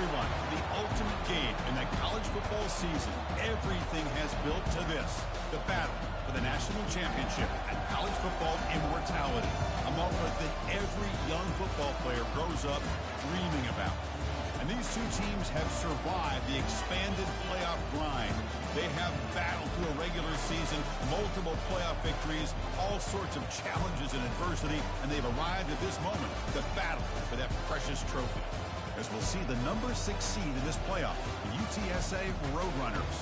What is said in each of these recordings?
everyone, the ultimate game in the college football season. Everything has built to this, the battle for the national championship and college football immortality, a moment that every young football player grows up dreaming about. And these two teams have survived the expanded playoff grind. They have battled through a regular season, multiple playoff victories, all sorts of challenges and adversity, and they've arrived at this moment, the battle for that precious trophy. As we'll see the number 6 seed in this playoff, the UTSA Roadrunners,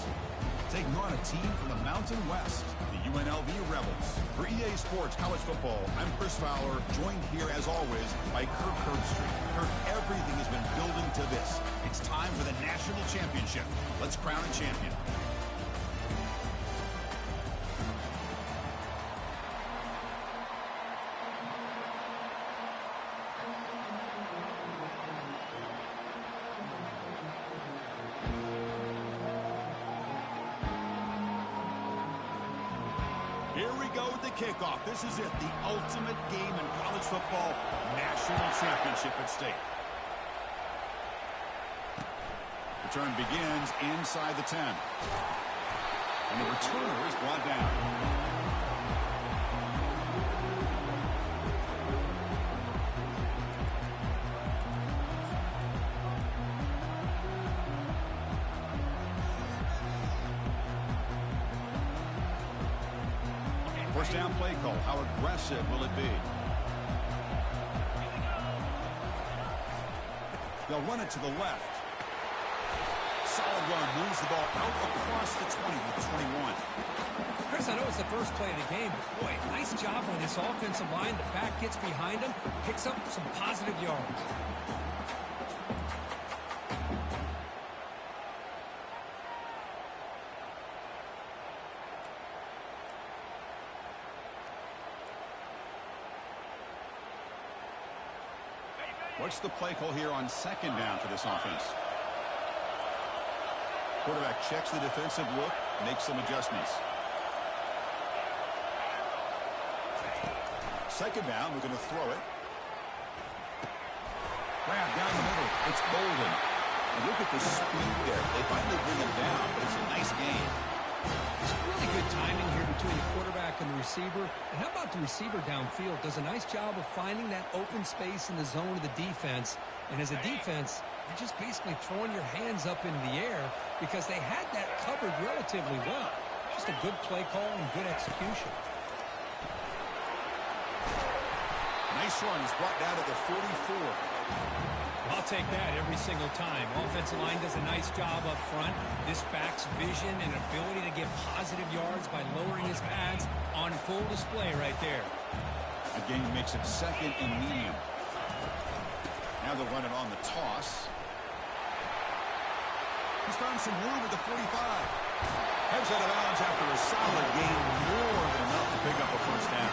taking on a team from the Mountain West, the UNLV Rebels. For EA Sports College Football, I'm Chris Fowler, joined here as always by Kirk Herbstreit. Kirk, everything has been building to this. It's time for the national championship. Let's crown a champion. Here we go with the kickoff. This is it, the ultimate game in college football, national championship at stake. Return begins inside the 10. And the returner is brought down. First down play call. How aggressive will it be? They'll run it to the left. Solid run. Moves the ball out across the 20 with the 21. Chris, I know it's the first play of the game, but boy, nice job on this offensive line. The back gets behind him, picks up some positive yards. What's the play call here on second down for this offense? Quarterback checks the defensive look, makes some adjustments. Second down, we're going to throw it. Grab down the middle. It's Bolden. And look at the speed there. They finally bring him down, but it's a nice gain. It's really good timing here between the quarterback and the receiver. And how about the receiver downfield? Does a nice job of finding that open space in the zone of the defense. And as a defense, you're just basically throwing your hands up into the air because they had that covered relatively well. Just a good play call and good execution. Nice run. He's brought down to the 44. I'll take that every single time. Offensive line does a nice job up front. This back's vision and ability to get positive yards by lowering his pads on full display right there. Again, makes it second and medium. Now they'll run it on the toss. He's found some room at the 45. Heads out of bounds after a solid gain, more than enough to pick up a first down.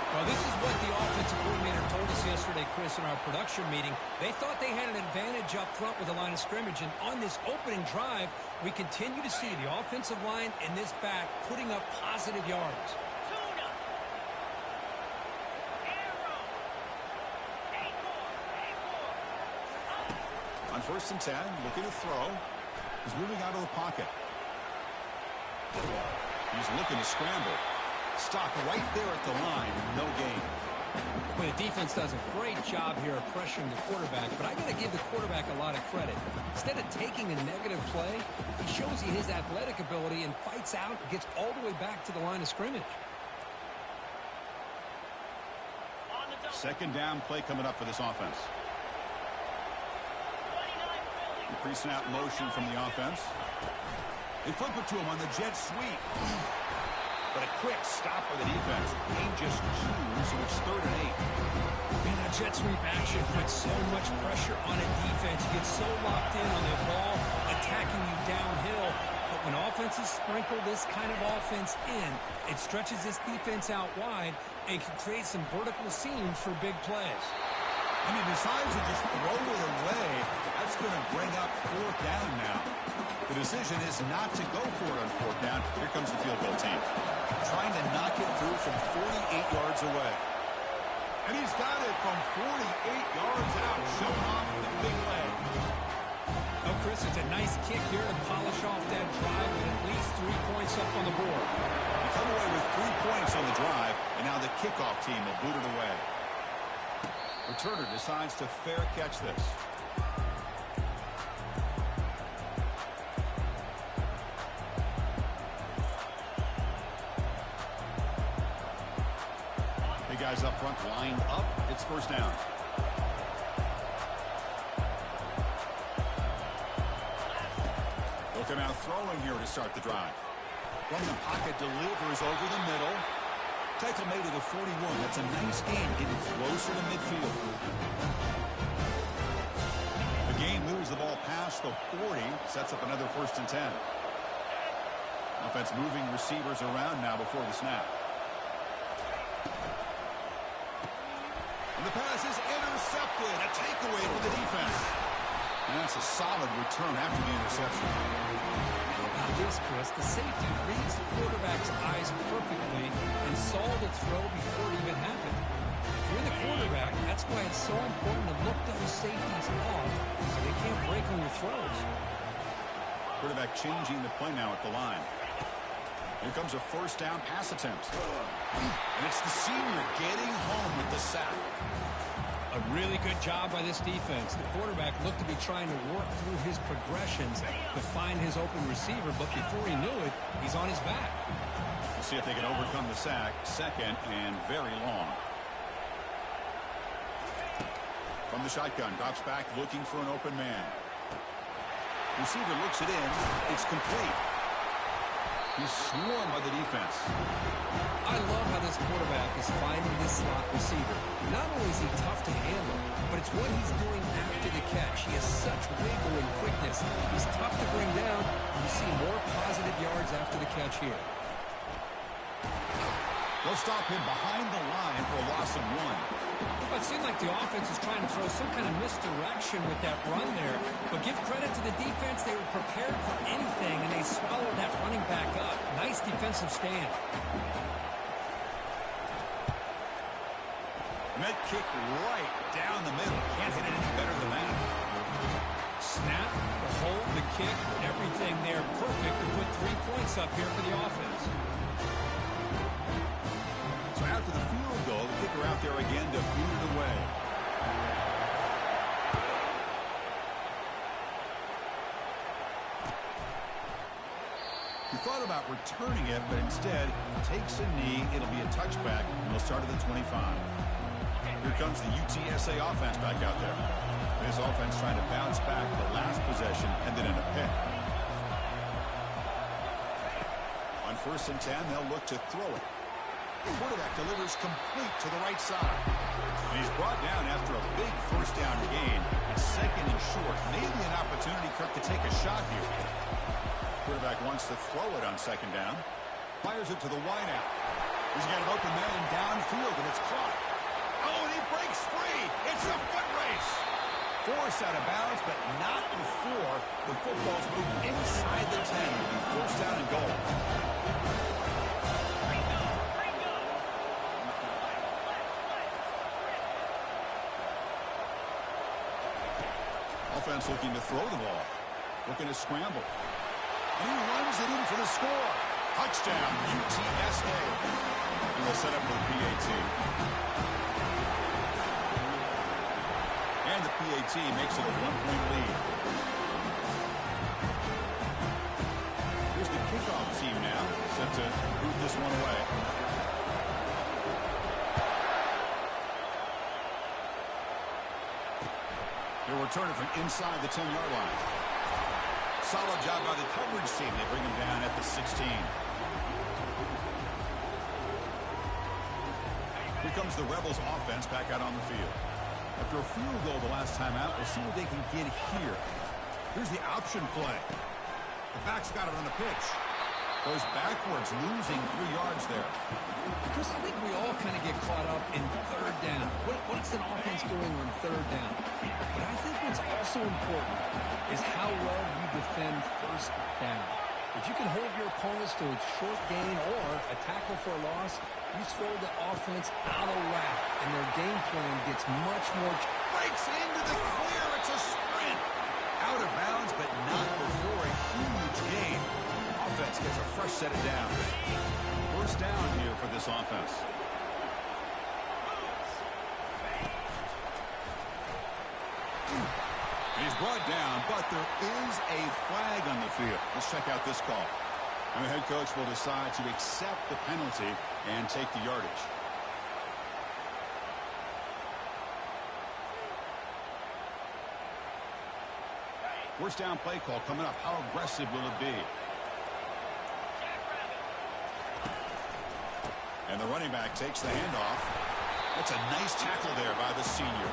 Well, this is what the offensive coordinator told us yesterday, Chris, in our production meeting. They thought they had an advantage up front with the line of scrimmage, and on this opening drive, we continue to see the offensive line and this back putting up positive yards. On 1st and 10, looking to throw. He's moving out of the pocket. He's looking to scramble. Stop right there at the line. No gain. Well, the defense does a great job here of pressuring the quarterback, but I got to give the quarterback a lot of credit. Instead of taking a negative play, he shows you his athletic ability and fights out and gets all the way back to the line of scrimmage. Second down play coming up for this offense. Pre-snap motion from the offense. They flip it to him on the jet sweep. But a quick stop by the defense. Gain just 2, so it's 3rd and 8. Man, that jet sweep action puts so much pressure on a defense. You get so locked in on the ball, attacking you downhill. But when offenses sprinkle this kind of offense in, it stretches this defense out wide and can create some vertical seams for big plays. And he decides to just throw it away. That's going to bring up 4th down now. The decision is not to go for it on 4th down. Here comes the field goal team. Trying to knock it through from 48 yards away. And he's got it from 48 yards out, showing off the big leg. Oh, Chris, it's a nice kick here to polish off that drive with at least 3 points up on the board. They come away with 3 points on the drive, and now the kickoff team will boot it away. Returner decides to fair catch this. Hey, guys up front lined up. It's first down. They'll come out throwing here to start the drive. From the pocket, delivers over the middle. Tackle made at the 41. That's a nice gain, getting closer to midfield. The game moves the ball past the 40, sets up another 1st and 10. Offense moving receivers around now before the snap. And the pass is intercepted. A takeaway for the defense. And that's a solid return after the interception. How about this, Chris? The safety reads the quarterback's eyes perfectly and saw the throw before it even happened. If you're the quarterback, that's why it's so important to look those safeties off so they can't break on your throws. Quarterback changing the play now at the line. Here comes a 1st down pass attempt. And it's the senior getting home with the sack. A really good job by this defense. The quarterback looked to be trying to work through his progressions to find his open receiver, but before he knew it, he's on his back. We'll see if they can overcome the sack. 2nd and very long. From the shotgun, drops back looking for an open man. Receiver looks it in. It's complete. He's swarmed by the defense. I love how this quarterback is finding this slot receiver. Not only is he tough to handle, but it's what he's doing after the catch. He has such wiggle and quickness. He's tough to bring down. You see more positive yards after the catch here. They'll stop him behind the line for a loss of 1. Well, it seemed like the offense was trying to throw some kind of misdirection with that run there. But give credit to the defense. They were prepared for anything, and they swallowed that running back up. Nice defensive stand. Met kick right down the middle. Can't hit it any better than that. Snap, the hold, the kick, everything there perfect to put 3 points up here for the offense. So after the field goal, the kicker out there again to boot it away. He thought about returning it, but instead takes a knee. It'll be a touchback, and they'll start at the 25. Here comes the UTSA offense back out there. This offense trying to bounce back the last possession and then in a pick. On 1st and 10, they'll look to throw it. The quarterback delivers complete to the right side. And he's brought down after a big 1st down gain. 2nd and short. Maybe an opportunity, Kirk, to take a shot here. Quarterback wants to throw it on 2nd down. Fires it to the wideout. He's got an open man downfield, and it's caught. Oh, and he breaks free. It's a foot race. Forced out of bounds, but not before the football's moved inside the 10. It'll be 1st down and goal. Offense looking to throw the ball. Looking to scramble. And he runs it in for the score. Touchdown, UTSA. And they'll set up for the PAT. And the PAT makes it a 1-point lead. Here's the kickoff team now, set to move this one away. They'll return it from inside the 10-yard line. Solid job by the coverage team. They bring him down at the 16. Here comes the Rebels offense back out on the field. After a field goal the last time out, we'll see what they can get here. Here's the option play. The back's got it on the pitch. Goes backwards, losing 3 yards there. Because I think we all kind of get caught up in 3rd down. What's an offense doing on 3rd down? But I think what's also important is how well you defend 1st down. If you can hold your opponents to a short gain or a tackle for a loss, you throw the offense out of whack, and their game plan gets much more. Breaks into the clear. It's a sprint. out of bounds, but not before a huge gain. Offense gets a fresh set of downs. First down here for this offense. He's brought down, but there is a flag on the field. Let's check out this call. And the head coach will decide to accept the penalty and take the yardage. First down play call coming up. How aggressive will it be? And the running back takes the handoff. That's a nice tackle there by the senior.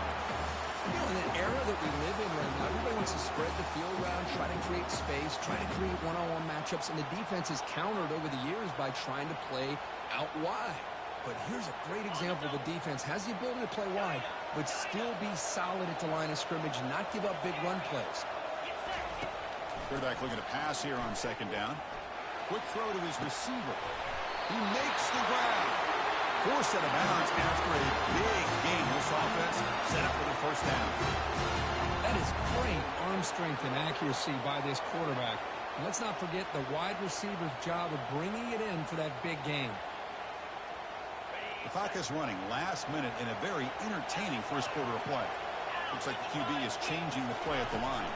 You know, in an era that we live in right now, everybody wants to spread the field around, try to create space, try to create one-on-one matchups, and the defense has countered over the years by trying to play out wide. But here's a great example. The defense has the ability to play wide, but still be solid at the line of scrimmage and not give up big run plays. Quarterback looking to pass here on second down. Quick throw to his receiver. He makes the grab. Forced out of bounds after a big gain. This offense set up for the first down. That is great arm strength and accuracy by this quarterback. And let's not forget the wide receiver's job of bringing it in for that big gain. The clock is running last minute in a very entertaining first quarter of play. Looks like the QB is changing the play at the line.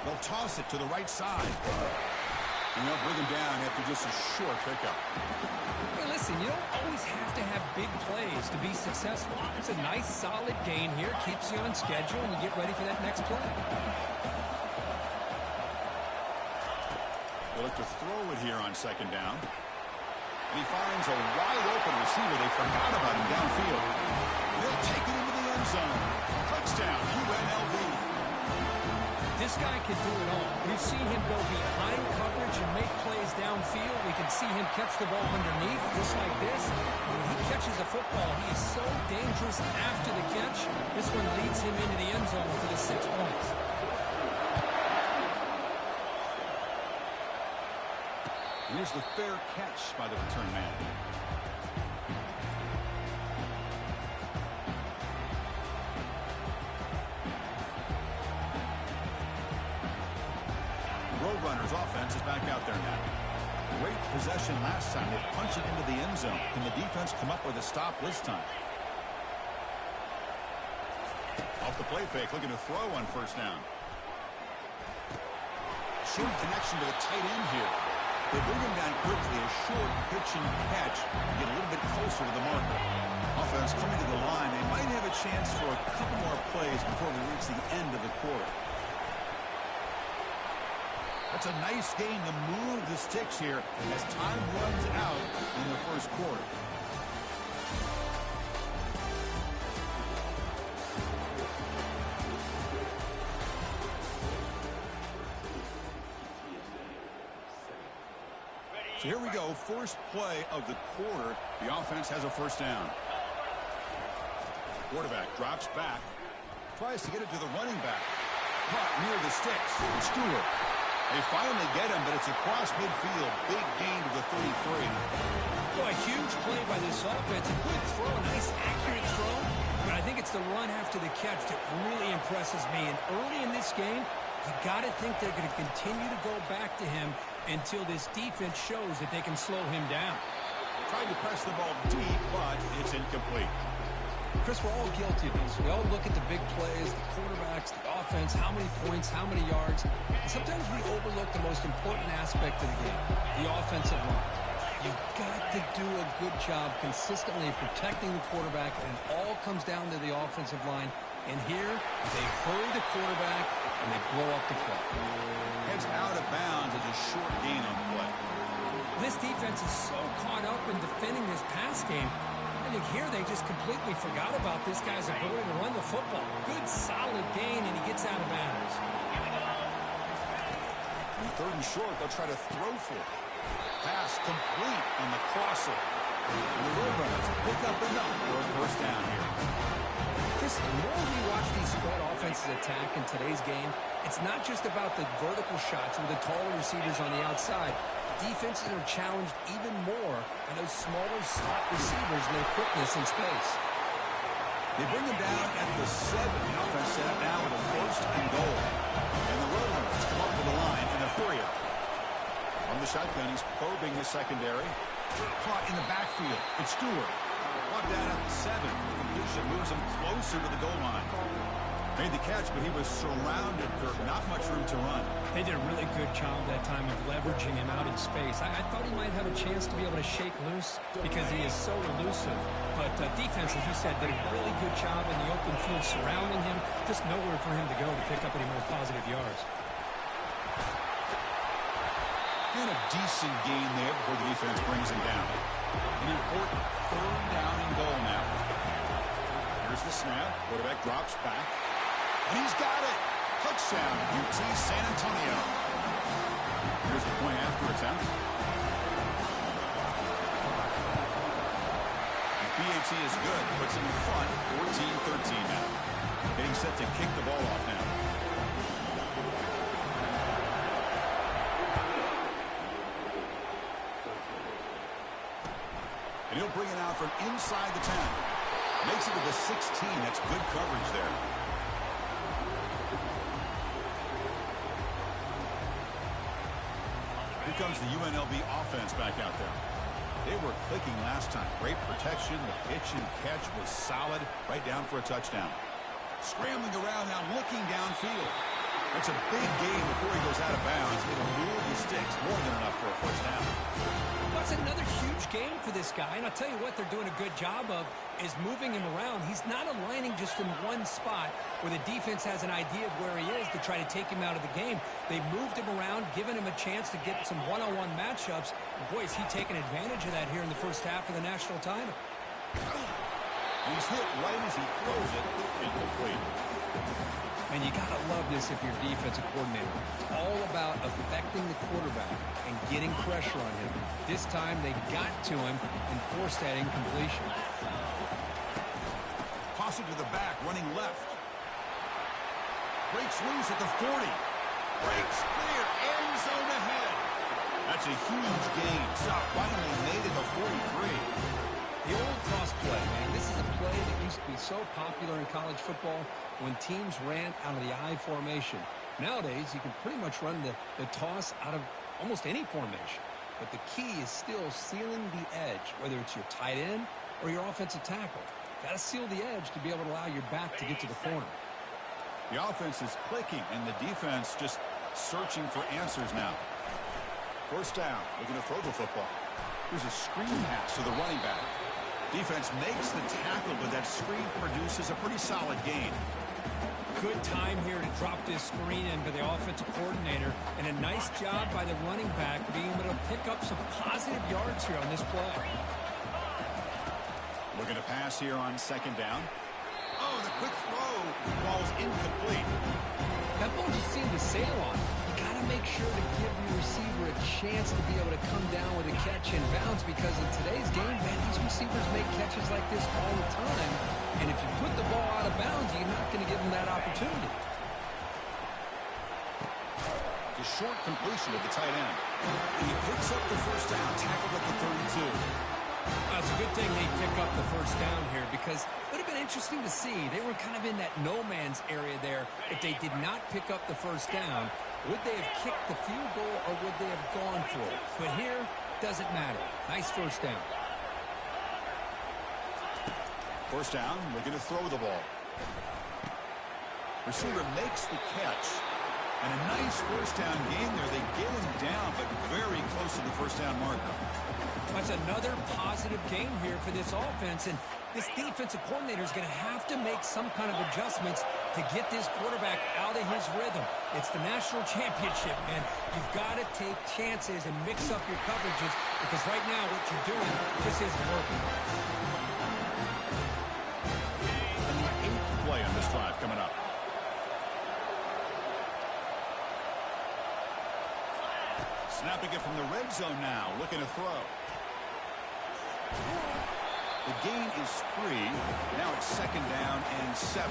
They'll toss it to the right side. And they'll bring him down after just a short pickup. Hey, listen, you don't always have to have big plays to be successful. It's a nice, solid gain here. Keeps you on schedule, and you get ready for that next play. They look to throw it here on second down. And he finds a wide-open receiver. They forgot about him downfield. They'll take it into the end zone. Touchdown, UNLV. This guy can do it all. We've seen him go behind coverage and make plays downfield. We can see him catch the ball underneath, just like this. When he catches the football, he is so dangerous after the catch. This one leads him into the end zone for the 6 points. Here's the fair catch by the return man. Roadrunners offense is back out there now. Great possession last time. They punch it into the end zone. Can the defense come up with a stop this time? Off the play fake, looking to throw on first down. Short connection to the tight end here. They bring him down quickly, a short pitch and catch to get a little bit closer to the marker. Offense coming to the line. They might have a chance for a couple more plays before we reach the end of the quarter. That's a nice gain to move the sticks here as time runs out in the first quarter. So here we go, first play of the quarter. The offense has a first down. Quarterback drops back, tries to get it to the running back. Caught near the sticks. It's Stewart. They finally get him, but it's across midfield. Big gain to the 33. Boy, a huge play by this offense. A good throw, a nice accurate throw. But I think it's the run after the catch that really impresses me. And early in this game, you got to think they're going to continue to go back to him until this defense shows that they can slow him down. Trying to press the ball deep, but it's incomplete. Chris, we're all guilty of this. We all look at the big plays, the quarterbacks, the offense, how many points, how many yards. And sometimes we overlook the most important aspect of the game, the offensive line. You've got to do a good job consistently protecting the quarterback, and it all comes down to the offensive line. And here, they hurry the quarterback, and they blow up the play. Heads out of bounds as a short gain on the play. This defense is so caught up in defending this pass game. I think here they just completely forgot about this guy's ability to run the football. Good, solid gain, and he gets out of bounds. On third and short, they'll try to throw for it. Pass complete on the crosser. And the Roadrunners pick up enough for a first down here. Chris, the more we watch these spread offenses attack in today's game, it's not just about the vertical shots with the taller receivers on the outside. Defenses are challenged even more by those smaller slot receivers and their quickness in space. They bring him down at the 7. The offense set up now with a 1st and goal. And the Roadrunners come up to the line in a hurry up. From the shotgun, he's probing the secondary. Caught in the backfield. It's Stewart. Brought down at the 7. The completion moves him closer to the goal line. Made the catch, but he was surrounded, Kirk. Not much room to run. They did a really good job that time of leveraging him out in space. I thought he might have a chance to be able to shake loose because he is so elusive. But defense, as you said, did a really good job in the open field surrounding him. Just nowhere for him to go to pick up any more positive yards. And a decent gain there before the defense brings him down. An important 3rd down and goal now. Here's the snap. Quarterback drops back. And he's got it. Touchdown, UT San Antonio. Here's the point after attempt. BAT is good. Puts him in front. 14-13 now. Getting set to kick the ball off now. And he'll bring it out from inside the 10. Makes it to the 16. That's good coverage there. Here comes the UNLV offense back out there. They were clicking last time. Great protection. The pitch and catch was solid. Right down for a touchdown. Scrambling around now, looking downfield. That's a big gain before he goes out of bounds. It'll move the sticks. More than enough for a 1st down. That's another huge game for this guy. And I'll tell you what they're doing a good job of is moving him around. He's not aligning just in one spot where the defense has an idea of where he is to try to take him out of the game. They moved him around, given him a chance to get some one-on-one matchups. And boy, is he taking advantage of that here in the first half of the national title. He's hit right as he throws it. Incomplete. And you got to love this if you're a defensive coordinator. It's all about affecting the quarterback and getting pressure on him. This time they got to him and forced that incompletion. Toss it to the back, running left. Breaks loose at the 40. Breaks clear, end zone ahead. That's a huge gain. Stop finally made it to 43. The old toss play, man. This is a play that used to be so popular in college football when teams ran out of the I formation. Nowadays, you can pretty much run the toss out of almost any formation. But the key is still sealing the edge, whether it's your tight end or your offensive tackle. Got to seal the edge to be able to allow your back to get to the corner. The offense is clicking, and the defense just searching for answers now. 1st down, looking to throw the football. Here's a screen pass to the running back. Defense makes the tackle, but that screen produces a pretty solid gain. Good time here to drop this screen in for the offensive coordinator, and a nice job by the running back being able to pick up some positive yards here on this play. Looking to pass here on 2nd down. Oh, the quick throw falls incomplete. That ball just seemed to sail on. You got to make sure to give your receiver a chance to be able to come down with a catch and bounce, because in today's game, man, these receivers make catches like this all the time. And if you put the ball out of bounds, you're not going to give them that opportunity. The short completion of the tight end. And he picks up the 1st down, tackled at the 32. It's a good thing they pick up the 1st down here, because it would have been interesting to see. They were kind of in that no man's area there. If they did not pick up the 1st down, would they have kicked the field goal or would they have gone for it? But here, doesn't matter. Nice 1st down. 1st down, looking to throw the ball. Receiver makes the catch. And a nice 1st down gain there. They get him down, but very close to the 1st down marker. That's another positive game here for this offense, and this defensive coordinator is going to have to make some kind of adjustments to get this quarterback out of his rhythm. It's the national championship, man. You've got to take chances and mix up your coverages, because right now what you're doing just isn't working. And the 8th play on this drive coming up. Snapping it from the red zone now, looking to throw. The gain is 3. Now it's 2nd down and 7.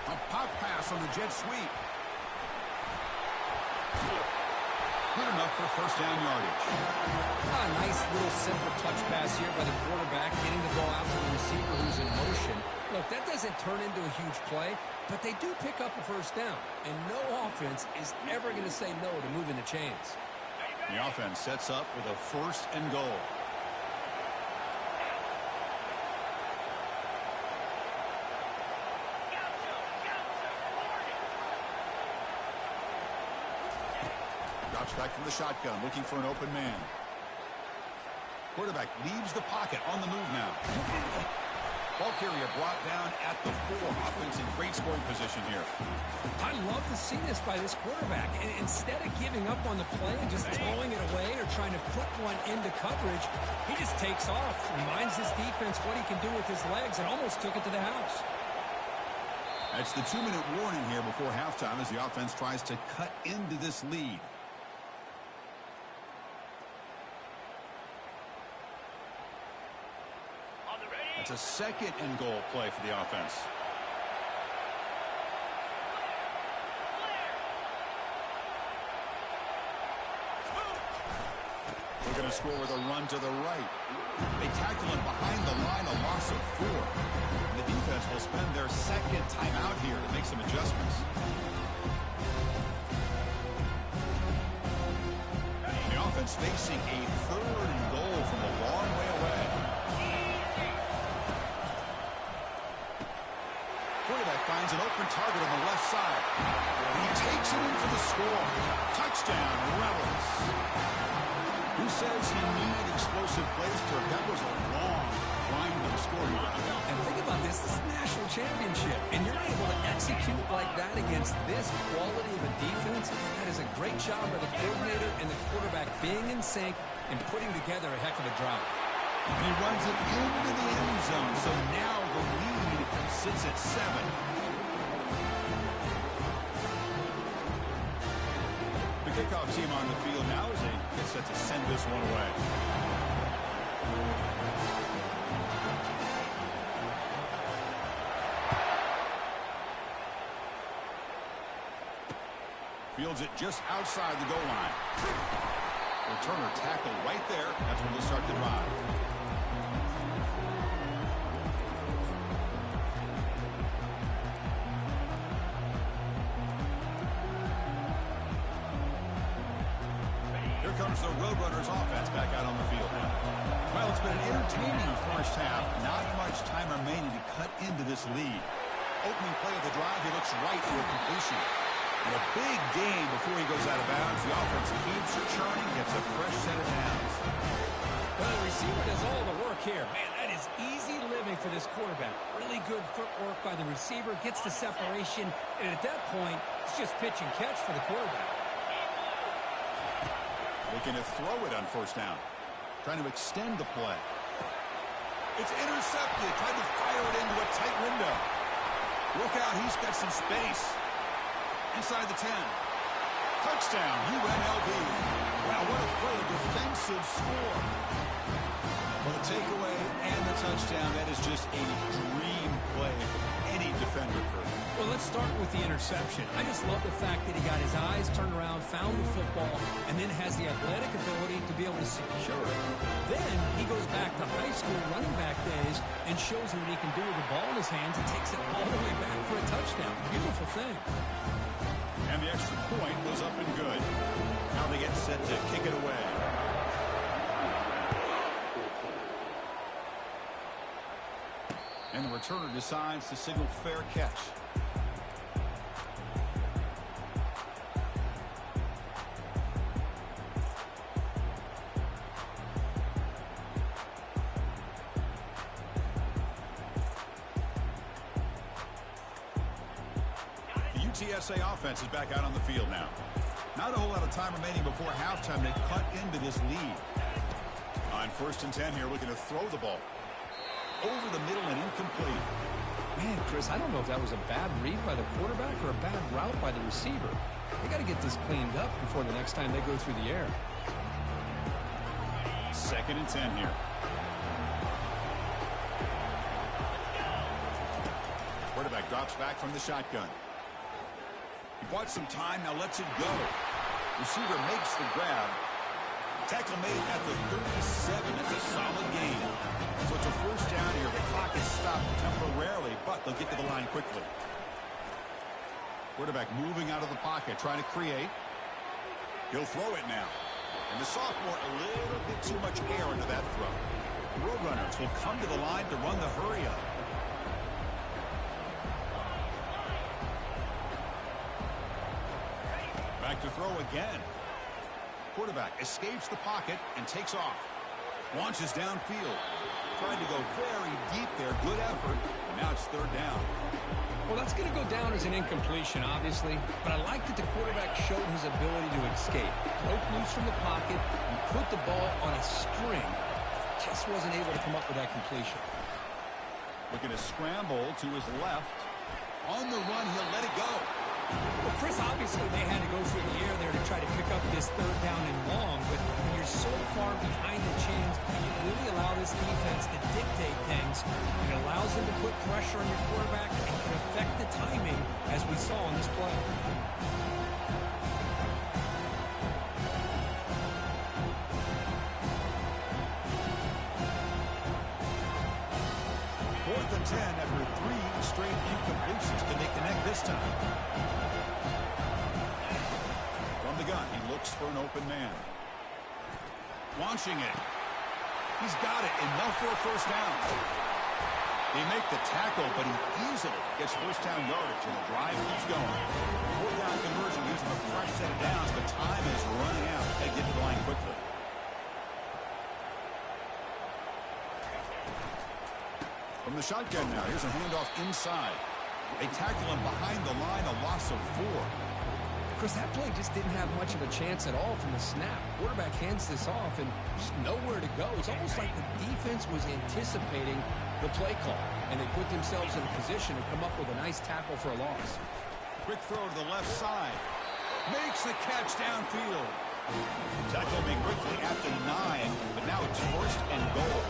A pop pass on the jet sweep. Good enough for first down yardage. A nice little simple touch pass here by the quarterback, getting the ball out to the receiver who's in motion. Look, that doesn't turn into a huge play, but they do pick up a first down. And no offense is ever going to say no to moving the chains. The offense sets up with a first and goal. Drops back from the shotgun, looking for an open man. Quarterback leaves the pocket, on the move now. Ball carrier brought down at the 4. Offense in great scoring position here. I love to see this by this quarterback. And instead of giving up on the play and just throwing it away or trying to put one into coverage, he just takes off, reminds his defense what he can do with his legs, and almost took it to the house. That's the 2-minute warning here before halftime as the offense tries to cut into this lead. It's a second and goal play for the offense. We're going to score with a run to the right. They tackle him behind the line, a loss of 4. And the defense will spend their second timeout here to make some adjustments. And the offense facing a third and goal from a long way away. Quarterback finds an open target on the left side. He takes it in for the score. Touchdown, Rebels. Who says he needed explosive plays, Kirk? That was a long line to score here. And think about this. This is the national championship. And you're able to execute like that against this quality of a defense. That is a great job by the coordinator and the quarterback being in sync and putting together a heck of a drive. And he runs it into the end zone. So now the lead sits at 7. The kickoff team on the field now as they get set to send this one away. Fields it just outside the goal line. Returner tackled right there. That's when they'll start the drive. Here comes the Roadrunners offense back out on the field now. Well, it's been an entertaining first half. Not much time remaining to cut into this lead. Opening play of the drive, he looks right for a completion. And a big gain before he goes out of bounds. The offense keeps churning, gets a fresh set of downs. Well, the receiver does all the work here. Man, that is easy living for this quarterback. Really good footwork by the receiver, gets the separation, and at that point, it's just pitch and catch for the quarterback. Looking to throw it on first down. Trying to extend the play. It's intercepted. Trying to fire it into a tight window. Look out, he's got some space. Inside the 10. Touchdown, UNLV. Wow, what a defensive score. Well, the takeaway and the touchdown, that is just a dream play for any defender. Well, let's start with the interception. I just love the fact that he got his eyes turned around, found the football, and then has the athletic ability to be able to secure it. Then he goes back to high school running back days and shows him what he can do with the ball in his hands and takes it all the way back for a touchdown. Beautiful thing. And the extra point was up and good. Now they get set to kick it away. And the returner decides to signal fair catch. UTSA offense is back out on the field now. Not a whole lot of time remaining before halftime to cut into this lead. On first and 10 here, looking to throw the ball. Over the middle and incomplete. Man, Chris, I don't know if that was a bad read by the quarterback or a bad route by the receiver. They got to get this cleaned up before the next time they go through the air. Second and 10 here. Quarterback drops back from the shotgun. He bought some time, now lets it go. Receiver makes the grab. Tackle made at the 37. That's a solid gain. So it's a first down here. The clock is stopped temporarily, but they'll get to the line quickly. Quarterback moving out of the pocket, trying to create. He'll throw it now. And the sophomore, a little bit too much air into that throw. The Roadrunners will come to the line to run the hurry-up. Back to throw again. Quarterback escapes the pocket and takes off. Launches downfield. Tried to go very deep there. Good effort. Now it's third down. Well, that's going to go down as an incompletion, obviously. But I like that the quarterback showed his ability to escape. Broke loose from the pocket and put the ball on a string. Just wasn't able to come up with that completion. Looking to scramble to his left. On the run, he'll let it go. Well, Chris, obviously they had to go through the air there to try to pick up this third down and long, but when you're so far behind the chains, you really allow this defense to dictate things. It allows them to put pressure on your quarterback and can affect the timing, as we saw on this play. Fourth and 10 after 3 straight incompletions. Can they connect this time? From the gun, he looks for an open man. Launching it. He's got it, enough for a first down. They make the tackle, but he easily gets first down yardage, and the drive keeps going. Fourth down conversion gives him a fresh set of downs, but time is running out. They get to the line quickly. From the shotgun now, here's a handoff inside. They tackle him behind the line, a loss of 4. Chris, that play just didn't have much of a chance at all from the snap. Quarterback hands this off and just nowhere to go. It's almost like the defense was anticipating the play call, and they put themselves in a position to come up with a nice tackle for a loss. Quick throw to the left side. Makes the catch downfield. Tackle made quickly at the 9, but now it's first and goal.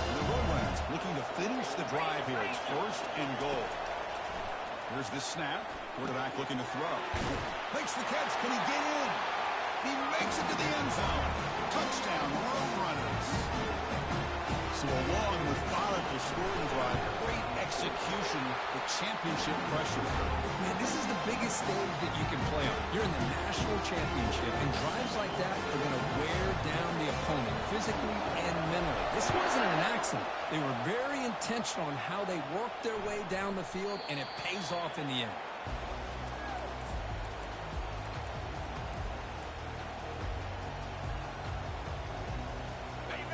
And the Roadrunners looking to finish the drive here. It's first and goal. Here's the snap. Quarterback looking to throw. Makes the catch. Can he get in? He makes it to the end zone. Touchdown, Roadrunners. So a long, methodical scoring drive. Great execution with championship pressure. Man, this is the biggest stage that you can play on. You're in the national championship, and drives like that are going to wear down the opponent physically and mentally. This wasn't an accident. They were very intentional on how they worked their way down the field, and it pays off in the end.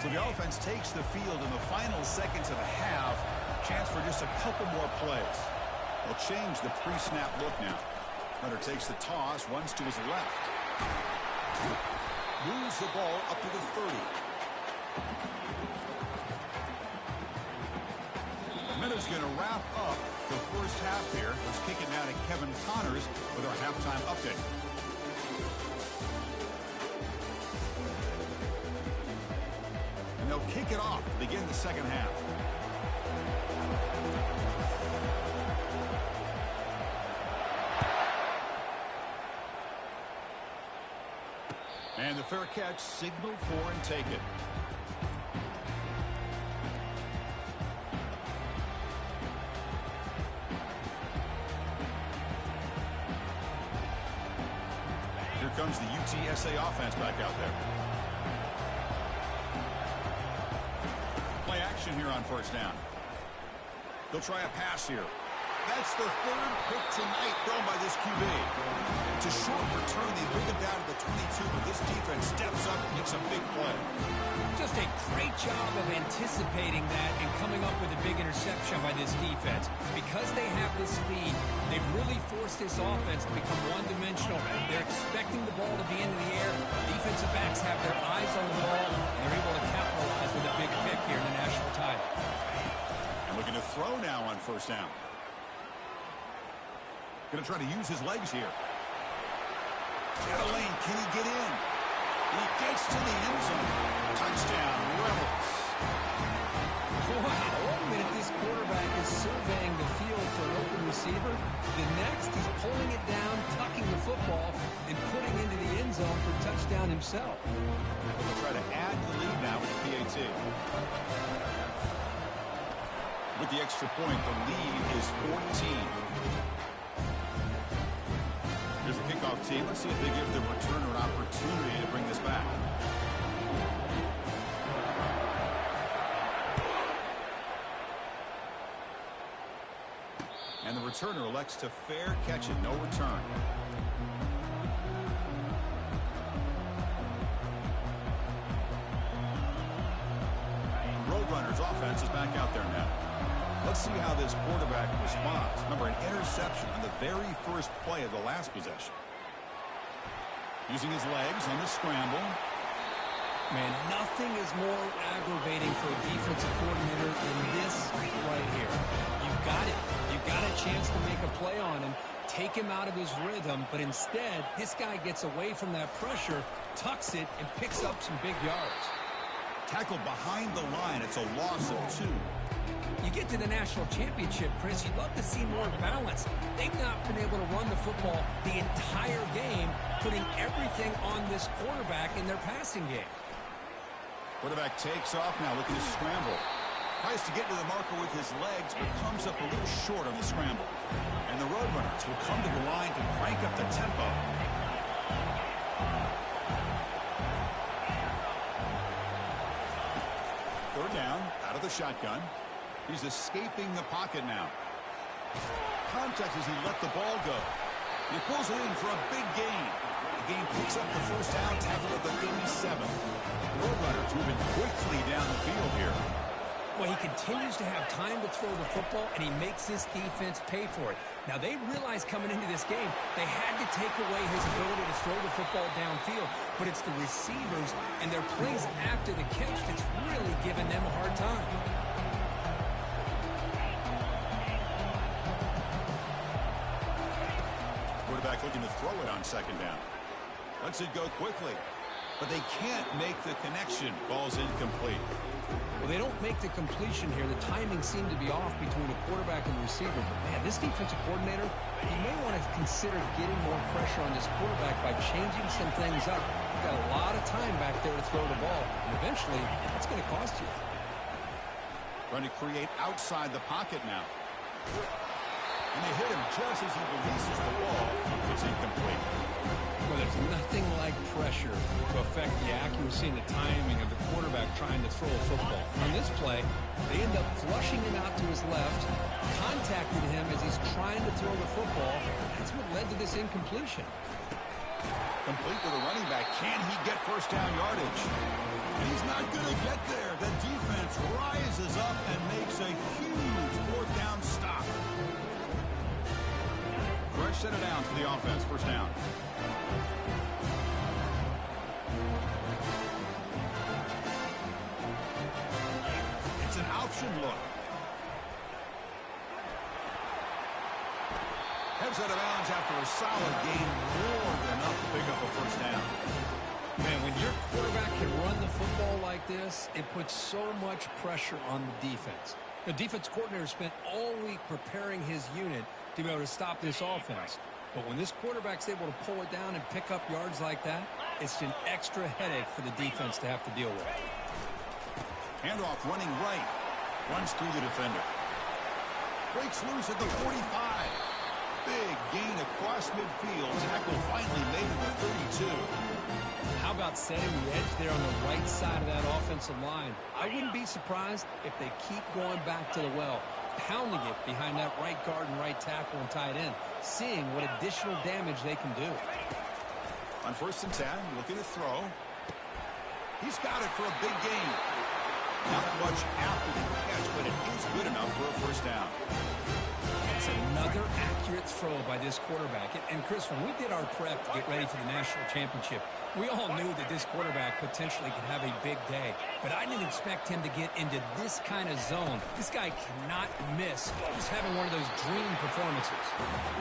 So the offense takes the field in the final seconds of the half. Chance for just a couple more plays. They'll change the pre-snap look now. Hunter takes the toss, runs to his left. Moves the ball up to the 30. Minutes going to wrap up the first half here. Let's kick it now to Kevin Connors with our halftime update. They'll kick it off to begin the second half. And the fair catch signaled for and take it. Here comes the UTSA offense back out there. Action here on first down. They'll try a pass here. That's the third pick tonight thrown by this QB. It's a short return. They bring him down to the 22, but this defense steps up and makes a big play. Just a great job of anticipating that and coming up with a big interception by this defense. Because they have this lead, they've really forced this offense to become one-dimensional. They're expecting the ball to be into the air. Defensive backs have their eyes on the ball, and they're able to capitalize with a big pick here in the national title. And looking to throw now on first down. Going to try to use his legs here. Got a lane. Can he get in? He gets to the end zone. Touchdown, Rebels. Wow, 1 minute this quarterback is surveying the field for an receiver. The next, he's pulling it down, tucking the football, and putting into the end zone for a touchdown himself. They'll try to add the lead now with the PAT. With the extra point, the lead is 14. Here's the kickoff team. Let's see if they give the returner an opportunity to bring this back. And the returner elects to fair catch it, no return. Roadrunners offense is back out there now. Let's see how this quarterback responds. Remember, an interception on the very first play of the last possession. Using his legs on the scramble. Man, nothing is more aggravating for a defensive coordinator than this right here. You've got it. You've got a chance to make a play on him, take him out of his rhythm, but instead, this guy gets away from that pressure, tucks it, and picks up some big yards. Tackled behind the line. It's a loss of 2. You get to the national championship, Chris, you'd love to see more balance. They've not been able to run the football the entire game, putting everything on this quarterback in their passing game. Quarterback takes off now, looking to scramble. Tries to get to the marker with his legs, but comes up a little short on the scramble. And the Roadrunners will come to the line to crank up the tempo. Third down, out of the shotgun. He's escaping the pocket now. Contact as he let the ball go. He pulls it in for a big gain. The game picks up the first down, tackle at the 37. Roadrunners moving quickly down the field here. Well, he continues to have time to throw the football, and he makes this defense pay for it. Now, they realized coming into this game they had to take away his ability to throw the football downfield, but it's the receivers and their plays after the catch that's really giving them a hard time. Quarterback looking to throw it on second down. Lets it go quickly, but they can't make the connection. Ball's incomplete. Well, they don't make the completion here. The timing seemed to be off between the quarterback and the receiver. But, man, this defensive coordinator, he may want to consider getting more pressure on this quarterback by changing some things up. You've got a lot of time back there to throw the ball, and eventually that's going to cost you. Trying to create outside the pocket now. And they hit him just as he releases the ball. It's incomplete. Well, there's nothing like pressure to affect the accuracy and the timing of the quarterback trying to throw a football. On this play, they end up flushing him out to his left, contacted him as he's trying to throw the football. That's what led to this incompletion. Complete to the running back. Can he get first down yardage? He's not going to get there. The defense rises up and makes a huge fourth down stop. Fresh set it down for the offense. First down. It's an option look. Heads out of bounds after a solid gain, more than enough to pick up a first down. Man, when your quarterback can run the football like this, it puts so much pressure on the defense. The defense coordinator spent all week preparing his unit to be able to stop this offense. But when this quarterback's able to pull it down and pick up yards like that, it's an extra headache for the defense to have to deal with. Handoff running right. Runs through the defender. Breaks loose at the 45. Big gain across midfield. Tackle finally made at the 32. How about setting the edge there on the right side of that offensive line? I wouldn't be surprised if they keep going back to the well, pounding it behind that right guard and right tackle and tight end, seeing what additional damage they can do. On 1st and 10, looking to throw. He's got it for a big gain. Not much after the catch, but it is good enough for a first down. It's another accurate throw by this quarterback. And Chris, when we did our prep to get ready for the national championship, we all knew that this quarterback potentially could have a big day. But I didn't expect him to get into this kind of zone. This guy cannot miss. Just having one of those dream performances.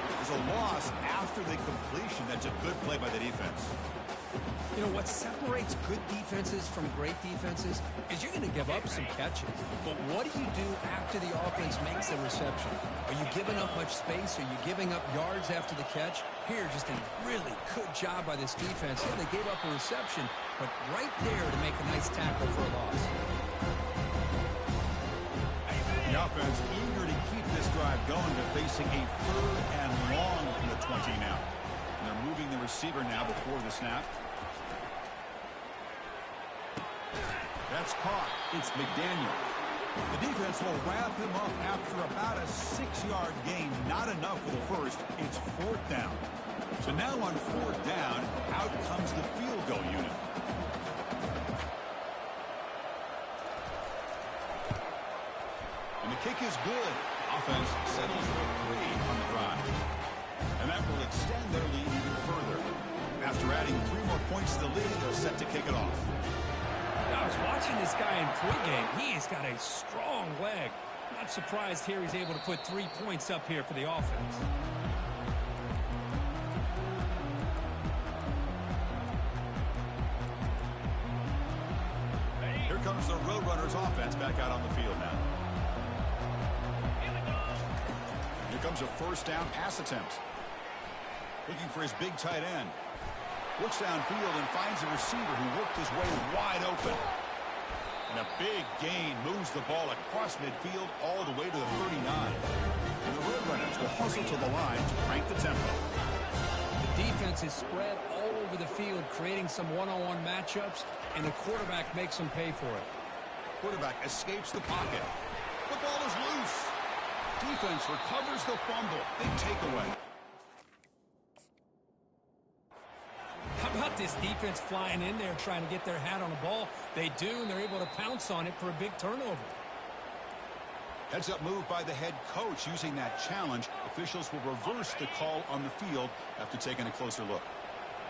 There's a loss after after the completion, that's a good play by the defense. You know, what separates good defenses from great defenses is you're going to give up some catches. But what do you do after the offense makes the reception? Are you giving up much space? Are you giving up yards after the catch? Here, just a really good job by this defense. Yeah, they gave up a reception, but right there to make a nice tackle for a loss. The offense eager to keep this drive going. They're facing a 3rd and long from the 20 now. And they're moving the receiver now before the snap. That's caught. It's McDaniel. The defense will wrap him up after about a 6-yard gain. Not enough for the first. It's 4th down. So now on 4th down, out comes the field goal unit. And the kick is good. Offense settles for 3 on the drive. And that will extend their lead even further. After adding 3 more points to the lead, they're set to kick it off. I was watching this guy in pregame. He's got a strong leg. Not surprised here he's able to put 3 points up here for the offense. Here comes the Roadrunners offense back out on the field now. Here comes a 1st down pass attempt. Looking for his big tight end. Looks downfield and finds a receiver who worked his way wide open. And a big gain moves the ball across midfield all the way to the 39. And the Roadrunners will hustle to the line to crank the tempo. The defense is spread all over the field, creating some one-on-one matchups, and the quarterback makes them pay for it. Quarterback escapes the pocket. The ball is loose. Defense recovers the fumble. Big takeaway. How about this defense flying in there trying to get their hat on the ball? They do, and they're able to pounce on it for a big turnover. Heads-up move by the head coach using that challenge. Officials will reverse the call on the field after taking a closer look.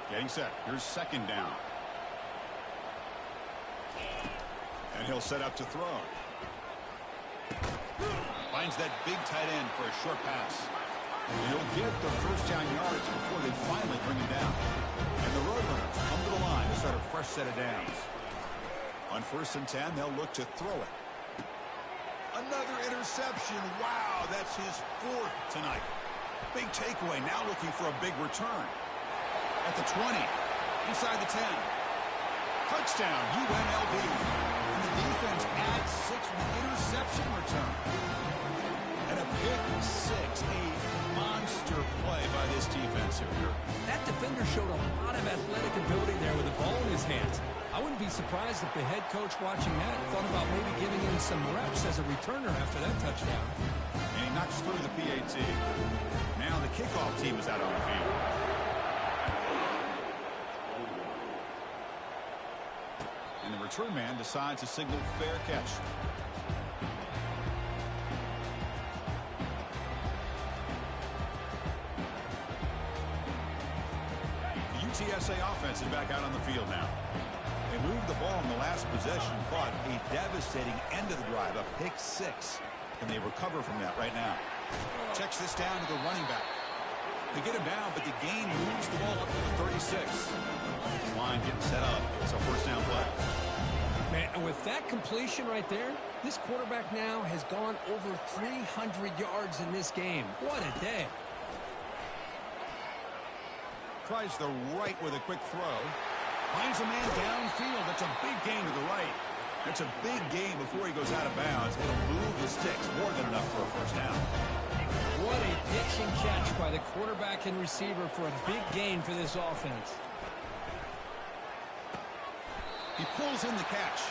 Getting set. Here's 2nd down. And he'll set up to throw. Finds that big tight end for a short pass. And he'll get the 1st down yards before they finally bring him down. And the Roadrunners come to the line to start a fresh set of downs. On 1st and 10, they'll look to throw it. Another interception. Wow, that's his 4th tonight. Big takeaway. Now looking for a big return. At the 20. Inside the 10. Touchdown, UNLV. And the defense adds 6 with an interception return. And a pick 6. A monster play by this defense here. That defender showed a lot of athletic ability there with the ball in his hands. I wouldn't be surprised if the head coach watching that thought about maybe giving him some reps as a returner after that touchdown. And he knocks through the PAT. Now the kickoff team is out on the field. And the return man decides to signal fair catch. The UTSA offense is back out on the field now. They moved the ball in the last possession, caught a devastating end of the drive, a pick 6. And they recover from that right now. Checks this down to the running back. They get him down, but the gain moves the ball up to the 36. Line getting set up. It's a 1st down play. Man, and with that completion right there, this quarterback now has gone over 300 yards in this game. What a day. Tries the right with a quick throw. Finds a man downfield. That's a big gain to the right. That's a big gain before he goes out of bounds. It'll move the sticks more than enough for a 1st down. What a pitch and catch by the quarterback and receiver for a big gain for this offense. He pulls in the catch.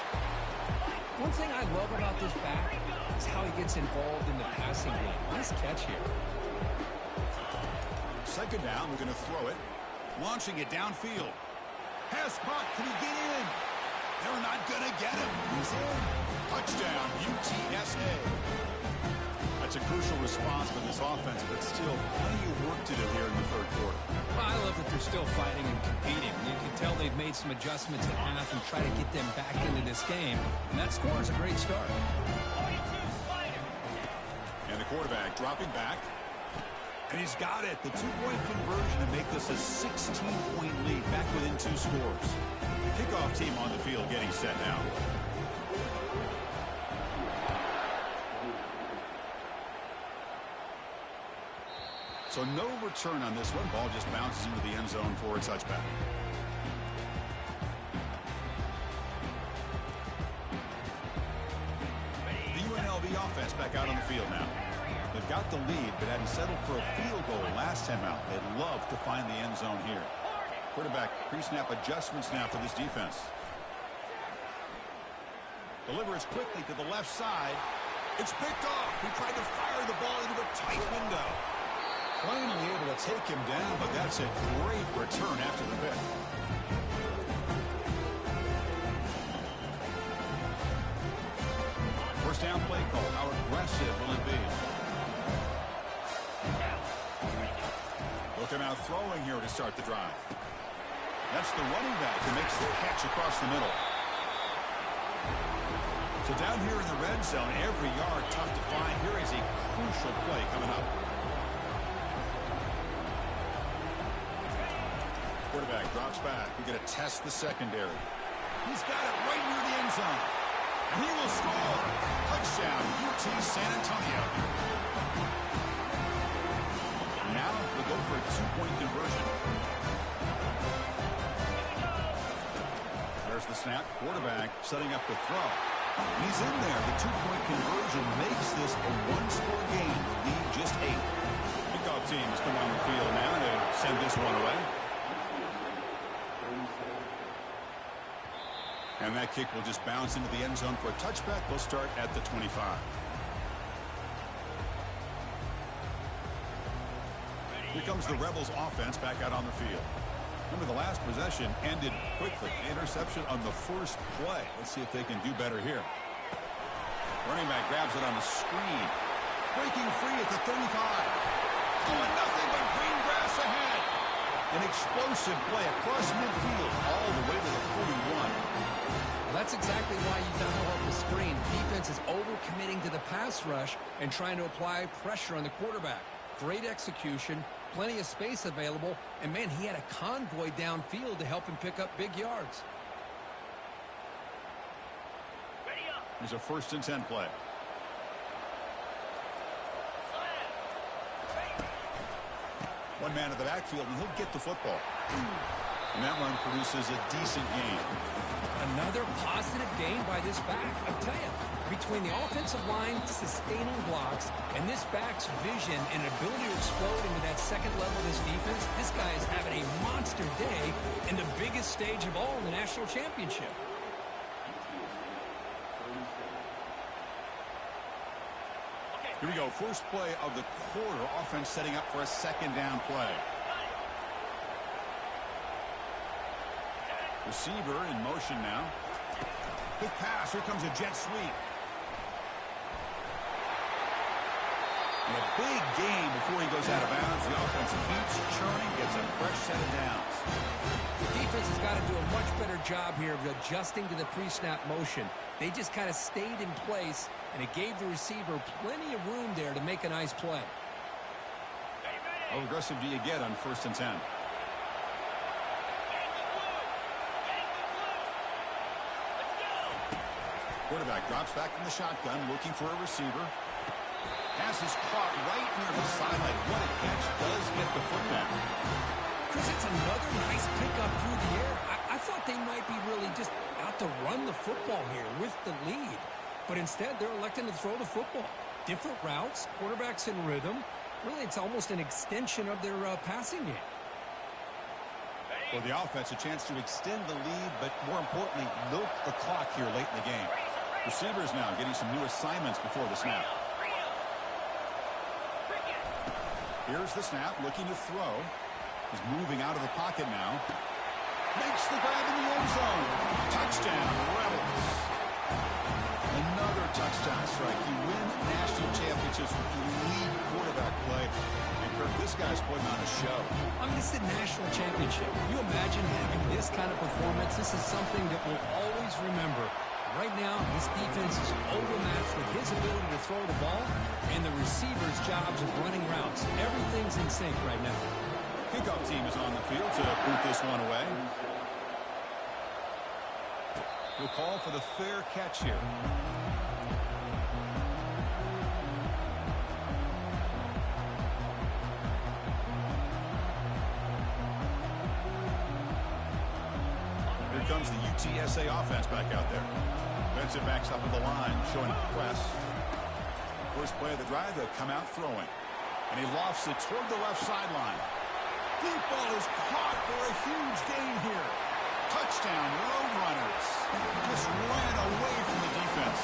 One thing I love about this back is how he gets involved in the passing game. Nice catch here. 2nd down, we're going to throw it. Launching it downfield. Pass caught. Can he get in? They're not going to get him. He's in. Touchdown, UTSA. That's a crucial response for this offense, but still plenty of work to do here in the 3rd quarter. Well, I love that they're still fighting and competing. You can tell they've made some adjustments at half and try to get them back into this game. And that score is a great start. And the quarterback dropping back. And he's got it. The two-point conversion to make this a 16-point lead, back within 2 scores. Kickoff team on the field getting set now. So no return on this one. Ball just bounces into the end zone for a touchback. The UNLV offense back out on the field now. They've got the lead, but hadn't settled for a field goal last time out. They'd love to find the end zone here. Quarterback pre-snap adjustments now for this defense. Delivers quickly to the left side. It's picked off. He tried to fire the ball into a tight window. Finally able to take him down, but that's a great return after the pick. First down play call. How aggressive will it be? Look him out throwing here to start the drive. That's the running back who makes the catch across the middle. So down here in the red zone, every yard tough to find. Here is a crucial play coming up. Quarterback drops back. We're going to test the secondary. He's got it right near the end zone. And he will score. Touchdown, UT San Antonio. Now we'll go for a two-point conversion. There's the snap. Quarterback setting up the throw. And he's in there. The two-point conversion makes this a one-score game. The lead just 8. Kickoff team is coming on the field now to send this one away. And that kick will just bounce into the end zone for a touchback. They'll start at the 25. Here comes the Rebels offense back out on the field. Remember, the last possession ended quickly. Interception on the first play. Let's see if they can do better here. Running back grabs it on the screen. Breaking free at the 35. Doing nothing but green grass ahead. An explosive play across midfield all the way to the 41. Well, that's exactly why you dial up the screen. Defense is overcommitting to the pass rush and trying to apply pressure on the quarterback. Great execution, plenty of space available, and man, he had a convoy downfield to help him pick up big yards. Here's a 1st and 10 play. One man in the backfield, and he'll get the football. And that run produces a decent gain. Another positive gain by this back. I tell you, between the offensive line sustaining blocks and this back's vision and ability to explode into that second level of this defense, this guy is having a monster day in the biggest stage of all in the national championship. Here we go. First play of the quarter. Offense setting up for a 2nd down play. Receiver in motion now. Quick pass. Here comes a jet sweep. And a big gain before he goes out of bounds. The offense keeps churning, gets a fresh set of downs. The defense has got to do a much better job here of adjusting to the pre-snap motion. They just kind of stayed in place, and it gave the receiver plenty of room there to make a nice play. How aggressive do you get on 1st and 10? Quarterback drops back from the shotgun, looking for a receiver. Pass is caught right near the sideline. What a catch. Does get the foot down. Chris, it's another nice pickup through the air. I thought they might be really just out to run the football here with the lead. But instead, they're electing to throw the football. Different routes, quarterbacks in rhythm. Really, it's almost an extension of their passing game. Well, the offense, a chance to extend the lead, but more importantly, milk the clock here late in the game. Receivers now getting some new assignments before the snap. Here's the snap, looking to throw. He's moving out of the pocket now. Makes the grab in the end zone. Touchdown, Rebels. Another touchdown strike. You win national championships with elite quarterback play. And Kirk, this guy's putting on a show. I mean, this is a national championship. You imagine having this kind of performance? This is something that we'll always remember. Right now, this defense is overmatched with his ability to throw the ball, and the receiver's jobs of running routes. Everything's in sync right now. Kickoff team is on the field to boot this one away. We'll call for the fair catch here. Here comes the UTSA offense back out there. Defensive backs up at the line, showing press. First play of the drive, they'll come out throwing. And he lofts it toward the left sideline. Deep ball is caught for a huge gain here. Touchdown, Roadrunners. Just ran away from the defense.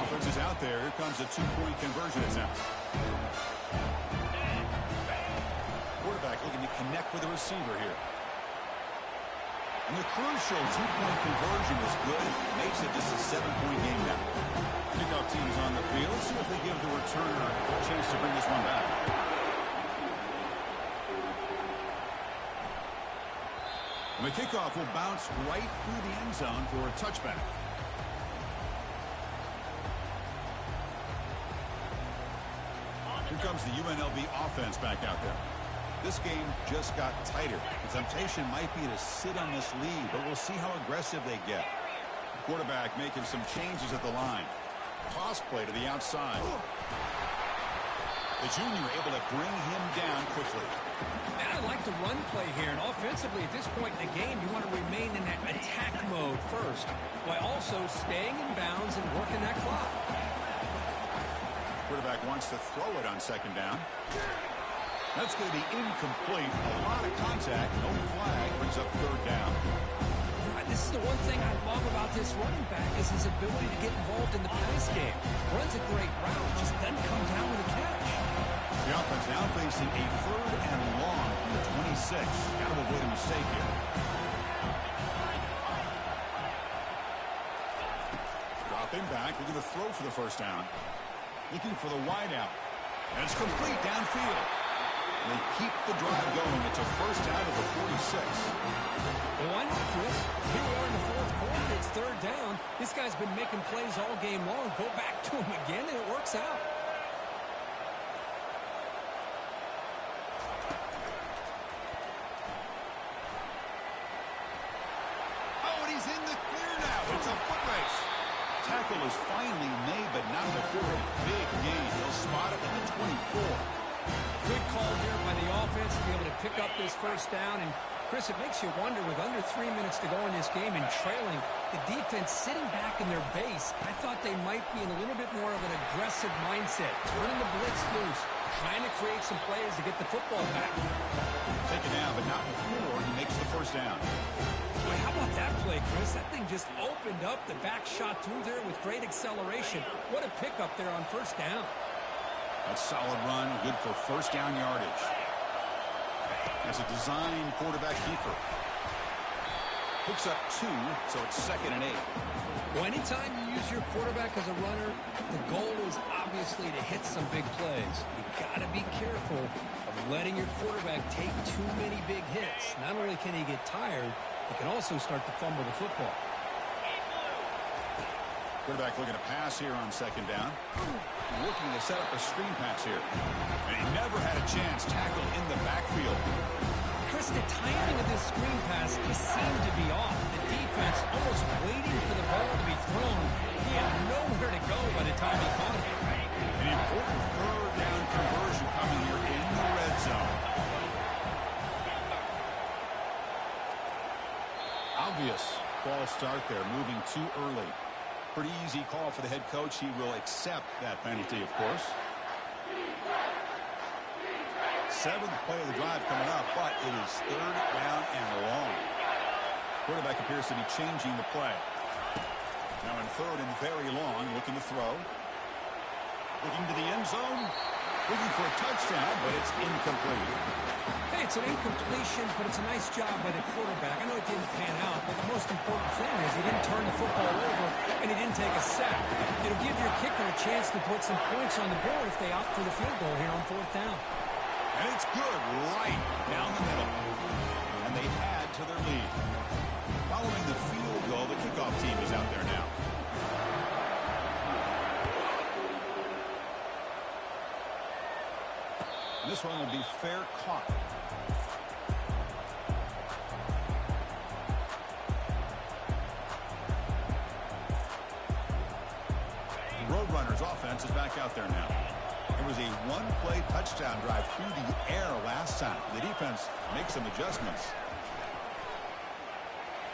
Offense is out there. Here comes a two-point conversion attempt. Quarterback looking to connect with the receiver here. And the crucial two-point conversion is good. Makes it just a 7-point game now. Kickoff team's on the field. See if they give the returner a chance to bring this one back. And the kickoff will bounce right through the end zone for a touchback. Here comes the UNLV offense back out there. This game just got tighter. The temptation might be to sit on this lead, but we'll see how aggressive they get. The quarterback making some changes at the line. Toss play to the outside. The junior able to bring him down quickly. And I like the run play here. And offensively, at this point in the game, you want to remain in that attack mode first, while also staying in bounds and working that clock. Quarterback wants to throw it on second down. That's going to be incomplete. A lot of contact. No flag. Brings up third down. This is the one thing I love about this running back is his ability to get involved in the pass game. Runs a great route, just doesn't come down with a catch. The offense now facing a third and long from the 26. Got to avoid a mistake here. Dropping back. Looking to throw for the first down. Looking for the wideout. And it's complete downfield. They keep the drive going. It's a first down to the 46. Well, why not, Chris? Here we are in the fourth quarter. It's third down. This guy's been making plays all game long. Go back to him again, and it works out. Oh, and he's in the clear now. It's a foot race. Tackle is finally made, but not before a big gain. He'll spot it at the 24. Good call here by the offense to be able to pick up this first down. And, Chris, it makes you wonder, with under 3 minutes to go in this game and trailing, the defense sitting back in their base, I thought they might be in a little bit more of an aggressive mindset, turning the blitz loose, trying to create some plays to get the football back. Taken down, but not before he makes the first down. Boy, how about that play, Chris? That thing just opened up. The back shot through there with great acceleration. What a pickup there on first down. That's solid run, good for first down yardage. As a design quarterback keeper. Picks up 2, so it's 2nd and 8. Well, anytime you use your quarterback as a runner, the goal is obviously to hit some big plays. You got to be careful of letting your quarterback take too many big hits. Not only can he get tired, he can also start to fumble the football. Quarterback looking to pass here on second down. Looking to set up a screen pass here. And he never had a chance. Tackle in the backfield. Chris, the timing of this screen pass just seemed to be off. The defense almost waiting for the ball to be thrown. He had nowhere to go by the time he caught it. An important third down conversion coming here in the red zone. Obvious false start there, moving too early. Pretty easy call for the head coach. He will accept that penalty, of course. 7th play of the drive coming up, but it is third down and long. Quarterback appears to be changing the play. Now in third and very long, looking to throw. Looking to the end zone. Looking for a touchdown, but it's incomplete. Hey, it's an incompletion, but it's a nice job by the quarterback. I know it didn't pan out, but the most important thing is he didn't turn the football over and he didn't take a sack. It'll give your kicker a chance to put some points on the board if they opt for the field goal here on fourth down. And it's good right down the middle. And they add to their lead. Following the field goal, the kickoff team is out there now. And this one will be fair caught. Roadrunners offense is back out there now. It was a one-play touchdown drive through the air last time. The defense makes some adjustments.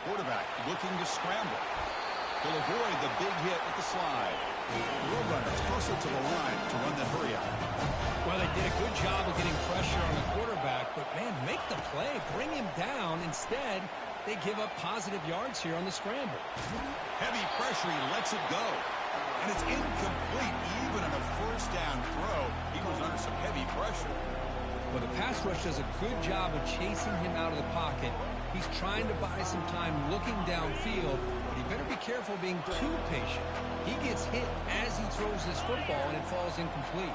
Quarterback looking to scramble. He'll avoid the big hit with the slide. Roadrunners closer to the line to run the hurry out. Well, they did a good job of getting pressure on the quarterback, but, man, make the play. Bring him down. Instead, they give up positive yards here on the scramble. Heavy pressure. He lets it go. And it's incomplete. Even on a first down throw, he was under some heavy pressure. Well, the pass rush does a good job of chasing him out of the pocket. He's trying to buy some time looking downfield, but he better be careful being too patient. He gets hit as he throws his football, and it falls incomplete.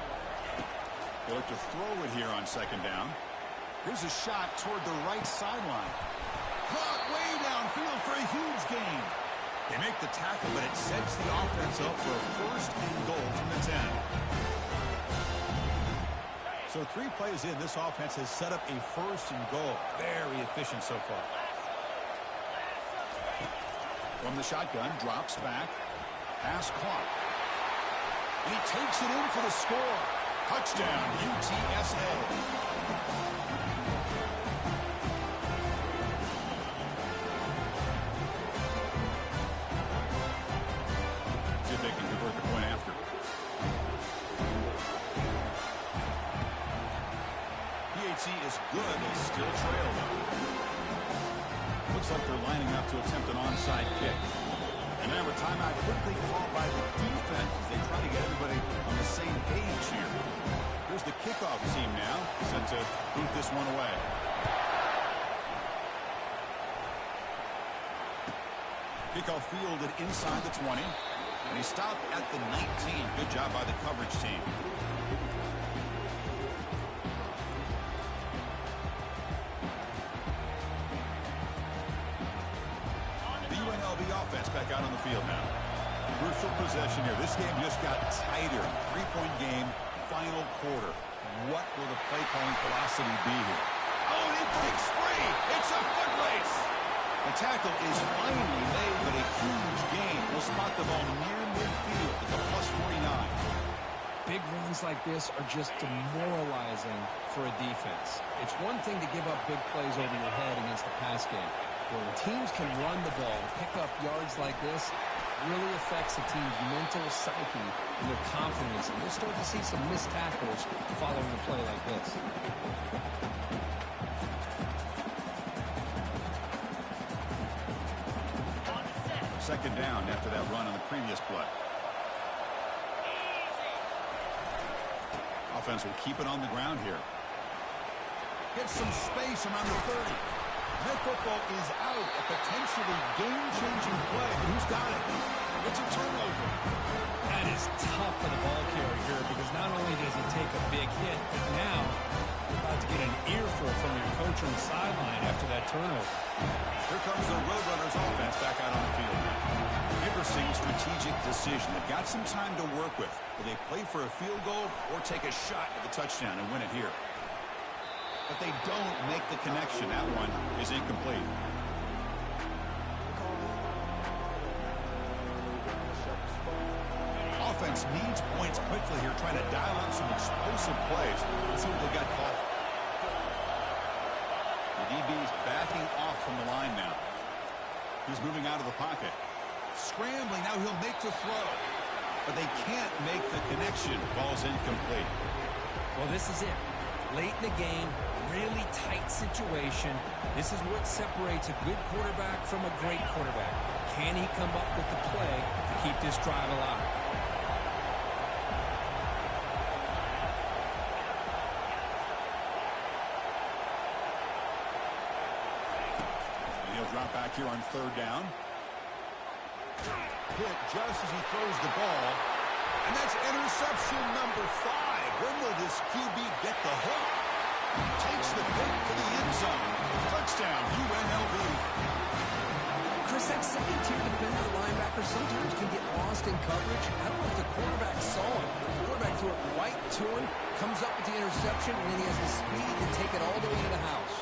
They look to throw it here on second down. Here's a shot toward the right sideline. Caught way downfield for a huge gain. They make the tackle, but it sets the offense up for a first and goal from the 10. So 3 plays in, this offense has set up a first and goal. Very efficient so far. From the shotgun, drops back. Pass clock. And he takes it in for the score. Touchdown, UTSA. See if they can convert the point after. UTSA is good. They still trail them. Looks like they're lining up to attempt an onside kick. And now a timeout quickly called by the defense as they try to get everybody on the same page here. Here's the kickoff team now, set to boot this one away. Kickoff fielded inside the 20. And he stopped at the 19. Good job by the coverage team. The UNLV offense back out on the field now. Crucial possession here. This game just got tighter. 3-point game, final quarter. What will the play calling velocity be here? Oh, and he breaks free. It's a foot race. The tackle is finally made, but a huge gain. Will spot the ball near midfield at the +49. Big runs like this are just demoralizing for a defense. It's one thing to give up big plays over your head against the pass game. When teams can run the ball and pick up yards like this, it really affects a team's mental psyche and their confidence. And we'll start to see some missed tackles following a play like this. Second down after that run on the previous play. Offense will keep it on the ground here. Gets some space around the 30. That football is out. A potentially game-changing play. But who's got it? It's a turnover. That is tough for the ball carrier here because not only does he take a big hit, but now you're about to get an earful from your coach on the sideline after that turnover. Here comes the Roadrunners offense back out on the field. Interesting strategic decision. They've got some time to work with. Will they play for a field goal or take a shot at the touchdown and win it here? But they don't make the connection. That one is incomplete. Offense needs points quickly here, trying to dial up some explosive plays. Let's see what they got called. The DB's backing off from the line now. He's moving out of the pocket. Scrambling, now he'll make the throw. But they can't make the connection. Ball's incomplete. Well, this is it. Late in the game, really tight situation. This is what separates a good quarterback from a great quarterback. Can he come up with the play to keep this drive alive? And he'll drop back here on third down. Hit just as he throws the ball. And that's interception number 5. When will this QB get the hook? Takes the pick to the end zone. Touchdown, UNLV. Chris, that second-tier defender linebacker sometimes can get lost in coverage. I don't know if the quarterback saw it. The quarterback threw it right to him, comes up with the interception, and then he has the speed to take it all the way to the house.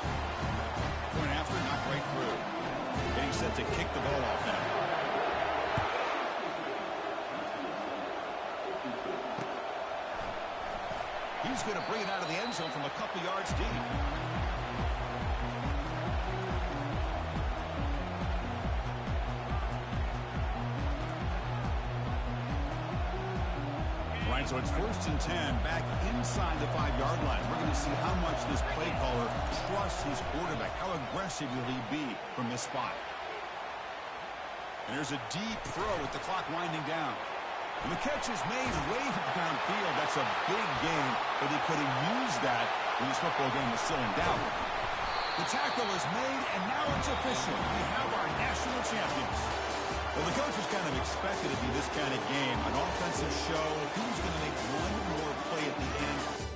Point after, knocked right through. Getting set to kick the ball off now. He's going to bring it out of the end zone from a couple yards deep. Right, so it's 1st and 10, back inside the 5-yard line. We're going to see how much this play caller trusts his quarterback. How aggressive will he be from this spot? And there's a deep throw with the clock winding down. And the catch is made way downfield. That's a big gain, but he could have used that when his football game was still in doubt. The tackle is made, and now it's official. We have our national champions. Well, the coaches kind of expected it to be this kind of game. An offensive show. Who's going to make one more play at the end?